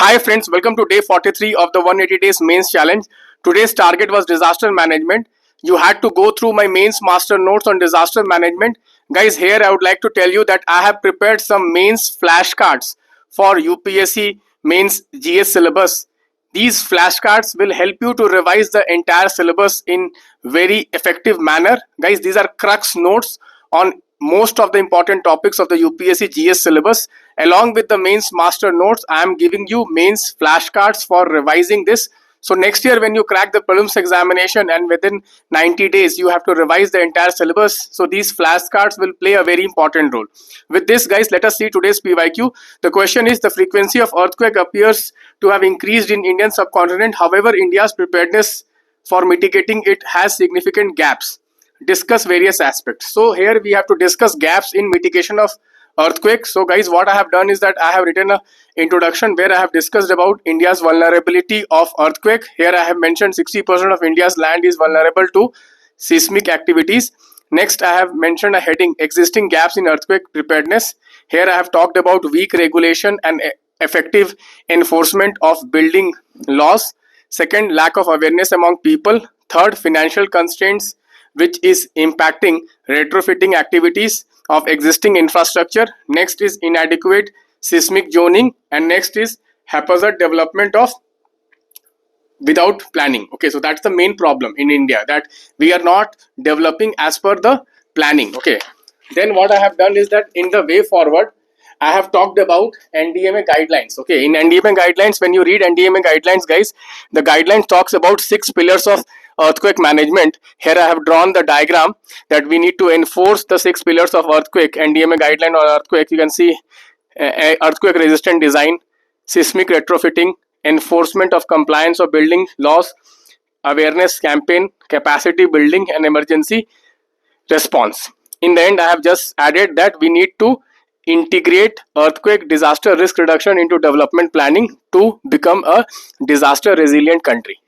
Hi friends, welcome to day 43 of the 180 days mains challenge. Today's target was disaster management. You had to go through my mains master notes on disaster management. Guys, here I would like to tell you that I have prepared some mains flashcards for UPSC Mains GS syllabus. These flashcards will help you to revise the entire syllabus in very effective manner. Guys, these are Crux Notes on most of the important topics of the UPSC GS syllabus. Along with the mains master notes, I am giving you mains flashcards for revising this. So next year when you crack the prelims examination and within 90 days you have to revise the entire syllabus, so these flashcards will play a very important role. With this guys, let us see today's PYQ. The question is, the frequency of earthquake appears to have increased in Indian subcontinent. However, India's preparedness for mitigating it has significant gaps. Discuss various aspects. So here we have to discuss gaps in mitigation of earthquake. So guys, what I have done is that I have written a introduction where I have discussed about India's vulnerability of earthquake. Here I have mentioned 60% of India's land is vulnerable to seismic activities. Next, I have mentioned a heading, existing gaps in earthquake preparedness. Here I have talked about weak regulation and effective enforcement of building laws. Second, lack of awareness among people. Third, financial constraints which is impacting retrofitting activities of existing infrastructure. Next is inadequate seismic zoning, and next is haphazard development of without planning. Okay, so that's the main problem in India, that we are not developing as per the planning. Okay, then what I have done is that in the way forward I have talked about NDMA guidelines. Okay, in NDMA guidelines, when you read NDMA guidelines guys, the guidelines talks about 6 pillars of earthquake management. Here I have drawn the diagram that we need to enforce the 6 pillars of earthquake NDMA guideline on earthquake. You can see earthquake resistant design, seismic retrofitting, enforcement of compliance of building laws, awareness campaign, capacity building, and emergency response. In the end, I have just added that we need to integrate earthquake disaster risk reduction into development planning to become a disaster resilient country.